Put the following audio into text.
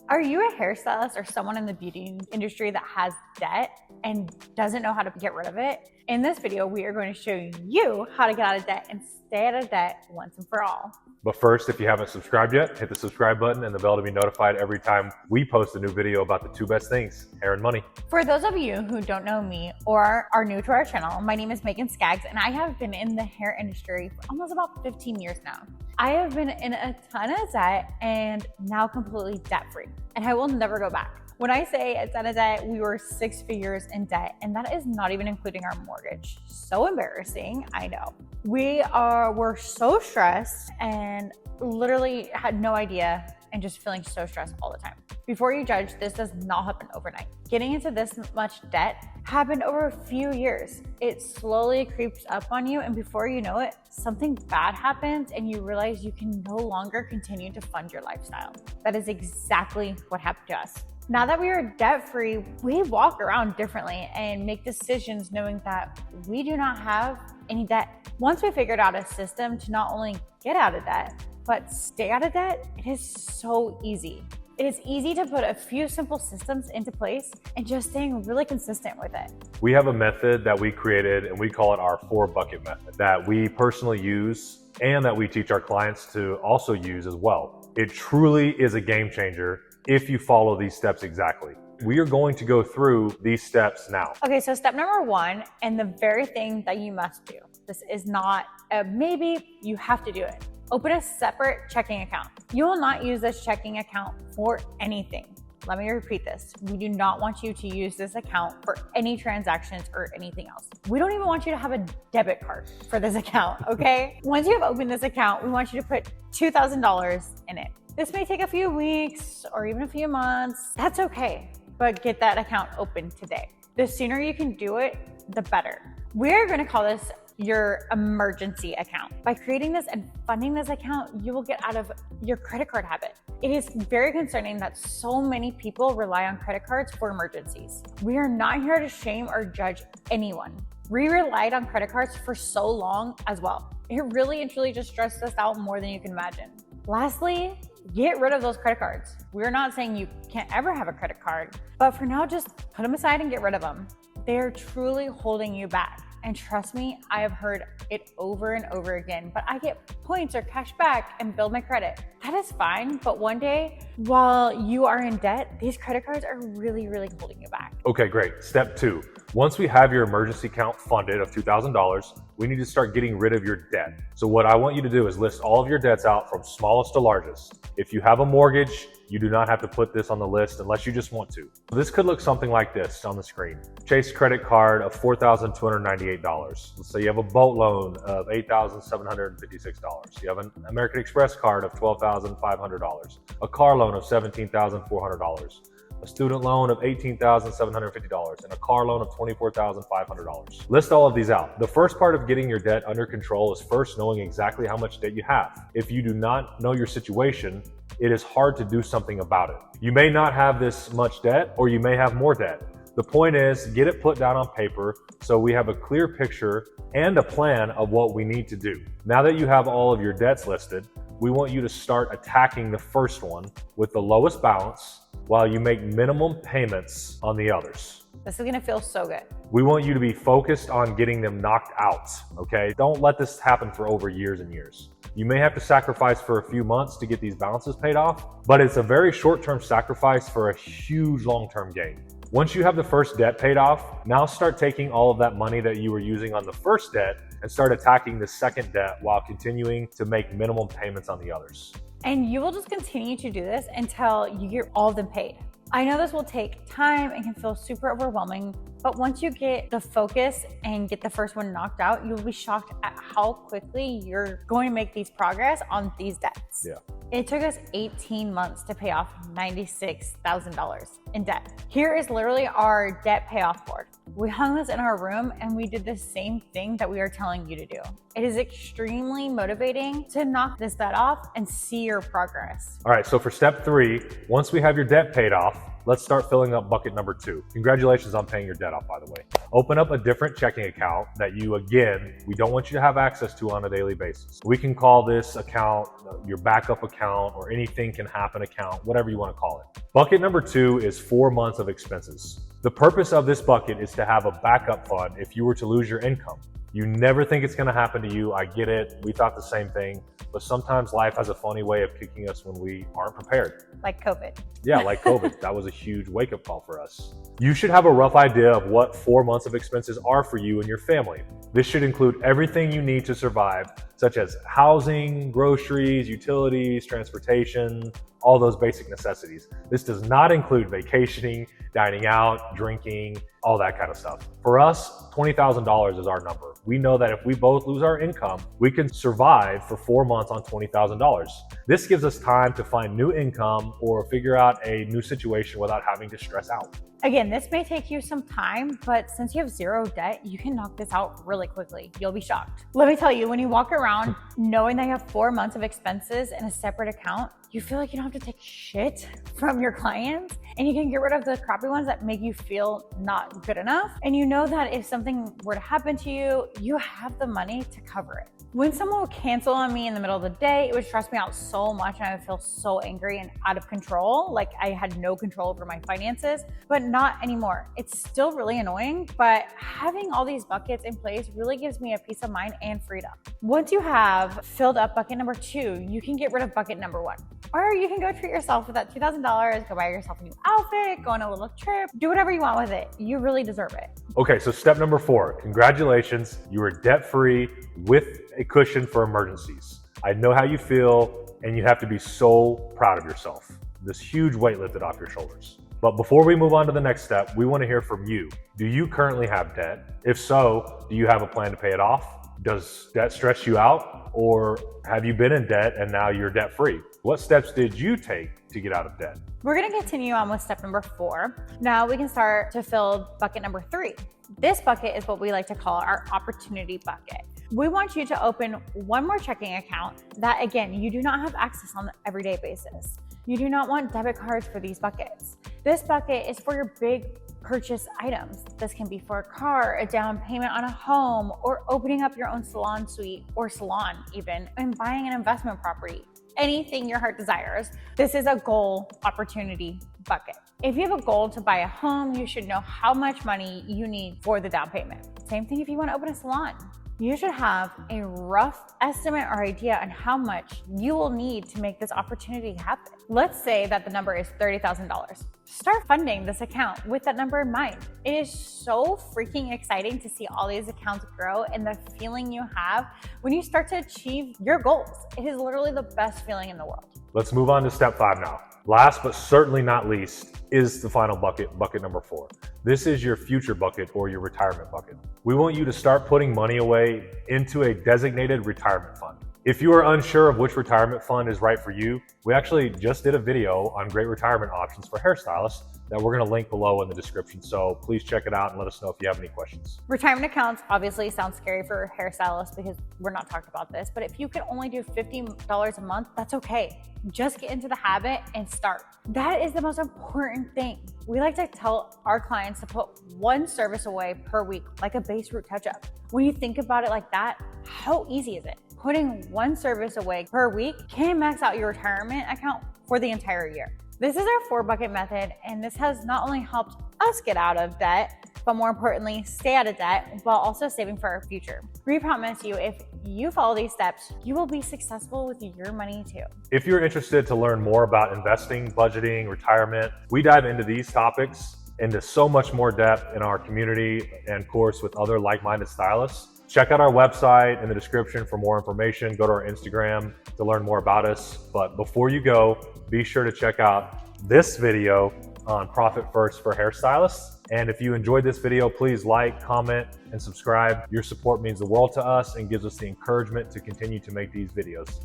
Are you a hairstylist or someone in the beauty industry that has debt and doesn't know how to get rid of it? In this video, we are going to show you how to get out of debt and stay out of debt once and for all. But first, if you haven't subscribed yet, hit the subscribe button and the bell to be notified every time we post a new video about the two best things, hair and money. For those of you who don't know me or are new to our channel, my name is Megan Skaggs and I have been in the hair industry for almost about 15 years now. I have been in a ton of debt and now completely debt-free, and I will never go back. When I say a ton of debt, we were 6 figures in debt, and that is not even including our mortgage. So embarrassing, I know. We're so stressed and literally had no idea and just feeling so stressed all the time. Before you judge, this does not happen overnight. Getting into this much debt happened over a few years. It slowly creeps up on you, and before you know it, something bad happens and you realize you can no longer continue to fund your lifestyle. That is exactly what happened to us. Now that we are debt-free, we walk around differently and make decisions knowing that we do not have any debt. Once we figured out a system to not only get out of debt, but stay out of debt, it is so easy. It is easy to put a few simple systems into place and just staying really consistent with it. We have a method that we created and we call it our 4-bucket method that we personally use and that we teach our clients to also use as well. It truly is a game changer if you follow these steps exactly. We are going to go through these steps now. Okay, so step number 1, and the very thing that you must do. This is not a maybe, you have to do it. Open a separate checking account. You will not use this checking account for anything. Let me repeat this. We do not want you to use this account for any transactions or anything else. We don't even want you to have a debit card for this account, okay? Once you have opened this account, we want you to put $2,000 in it. This may take a few weeks or even a few months. That's okay, but get that account open today. The sooner you can do it, the better. We're gonna call this your emergency account. By creating this and funding this account, you will get out of your credit card habit. It is very concerning that so many people rely on credit cards for emergencies. We are not here to shame or judge anyone. We relied on credit cards for so long as well. It really and truly just stressed us out more than you can imagine. Lastly, get rid of those credit cards. We're not saying you can't ever have a credit card, but for now, just put them aside and get rid of them. They're truly holding you back. And trust me, I have heard it over and over again, but I get points or cash back and build my credit. That is fine, but one day, while you are in debt, these credit cards are really, really holding you back. Okay, great. Step 2. Once we have your emergency account funded of $2,000, we need to start getting rid of your debt. So what I want you to do is list all of your debts out from smallest to largest. If you have a mortgage, you do not have to put this on the list unless you just want to. This could look something like this on the screen. Chase credit card of $4,298. Let's say you have a boat loan of $8,756. You have an American Express card of $12,500. A car loan of $17,400. A student loan of $18,750 and a car loan of $24,500. List all of these out. The first part of getting your debt under control is first knowing exactly how much debt you have. If you do not know your situation, it is hard to do something about it. You may not have this much debt, or you may have more debt. The point is, get it put down on paper so we have a clear picture and a plan of what we need to do. Now that you have all of your debts listed, we want you to start attacking the first one with the lowest balance while you make minimum payments on the others. This is gonna feel so good. We want you to be focused on getting them knocked out, okay? Don't let this happen for over years and years. You may have to sacrifice for a few months to get these balances paid off, but it's a very short-term sacrifice for a huge long-term gain. Once you have the first debt paid off, now start taking all of that money that you were using on the first debt and start attacking the second debt while continuing to make minimum payments on the others. And you will just continue to do this until you get all of them paid. I know this will take time and can feel super overwhelming, but once you get the focus and get the first one knocked out, you'll be shocked at how quickly you're going to make these progress on these debts. Yeah. It took us 18 months to pay off $96,000 in debt. Here is literally our debt payoff board. We hung this in our room and we did the same thing that we are telling you to do. It is extremely motivating to knock this debt off and see your progress. All right, so for step 3, once we have your debt paid off, Let's start filling up bucket number 2. Congratulations on paying your debt off, by the way. Open up a different checking account that we don't want you to have access to on a daily basis. We can call this account your backup account or anything can happen account, whatever you want to call it. Bucket number 2 is 4 months of expenses. The purpose of this bucket is to have a backup fund if you were to lose your income. You never think it's going to happen to you. I get it. We thought the same thing. But sometimes life has a funny way of kicking us when we aren't prepared. Like COVID. Yeah, like COVID. That was a huge wake-up call for us. You should have a rough idea of what 4 months of expenses are for you and your family. This should include everything you need to survive, such as housing, groceries, utilities, transportation, all those basic necessities. This does not include vacationing, dining out, drinking, all that kind of stuff. For us, $20,000 is our number. We know that if we both lose our income, we can survive for 4 months on $20,000. This gives us time to find new income or figure out a new situation without having to stress out. Again, this may take you some time, but since you have zero debt, you can knock this out really quickly. You'll be shocked. Let me tell you, when you walk around knowing that you have 4 months of expenses in a separate account, you feel like you don't have to take shit from your clients and you can get rid of the crappy ones that make you feel not good enough. And you know that if something were to happen to you, you have the money to cover it. When someone would cancel on me in the middle of the day, it would stress me out so much and I would feel so angry and out of control, like I had no control over my finances, but not anymore. It's still really annoying, but having all these buckets in place really gives me a peace of mind and freedom. Once you have filled up bucket number 2, you can get rid of bucket number 1. Or you can go treat yourself with that $2,000, go buy yourself a new outfit, go on a little trip, do whatever you want with it. You really deserve it. Okay, so step number 4, congratulations. You are debt-free with a cushion for emergencies. I know how you feel, and you have to be so proud of yourself. This huge weight lifted off your shoulders. But before we move on to the next step, we want to hear from you. Do you currently have debt? If so, do you have a plan to pay it off? Does debt stress you out? Or have you been in debt and now you're debt free? What steps did you take to get out of debt? We're going to continue on with step number 4. Now we can start to fill bucket number 3. This bucket is what we like to call our opportunity bucket. We want you to open one more checking account that, again, you do not have access on an everyday basis. You do not want debit cards for these buckets. This bucket is for your big purchase items. This can be for a car, a down payment on a home, or opening up your own salon suite or salon even, and buying an investment property. Anything your heart desires. This is a goal opportunity bucket. If you have a goal to buy a home, you should know how much money you need for the down payment. Same thing if you want to open a salon. You should have a rough estimate or idea on how much you will need to make this opportunity happen. Let's say that the number is $30,000. Start funding this account with that number in mind. It is so freaking exciting to see all these accounts grow and the feeling you have when you start to achieve your goals. It is literally the best feeling in the world. Let's move on to step 5 now. Last but certainly not least is the final bucket, bucket number 4. This is your future bucket or your retirement bucket. We want you to start putting money away into a designated retirement fund. If you are unsure of which retirement fund is right for you, we actually just did a video on great retirement options for hairstylists that we're going to link below in the description. So please check it out and let us know if you have any questions. Retirement accounts obviously sound scary for hairstylists because we're not talking about this, but if you can only do $50 a month, that's okay. Just get into the habit and start. That is the most important thing. We like to tell our clients to put one service away per week, like a base root touch-up. When you think about it like that, how easy is it? Putting one service away per week can max out your retirement account for the entire year. This is our 4-bucket method, and this has not only helped us get out of debt, but more importantly, stay out of debt while also saving for our future. We promise you, if you follow these steps, you will be successful with your money too. If you're interested to learn more about investing, budgeting, retirement, we dive into these topics into so much more depth in our community and course with other like-minded stylists. Check out our website in the description for more information. Go to our Instagram to learn more about us. But before you go, be sure to check out this video on Profit First for Hairstylists. And if you enjoyed this video, please like, comment, and subscribe. Your support means the world to us and gives us the encouragement to continue to make these videos.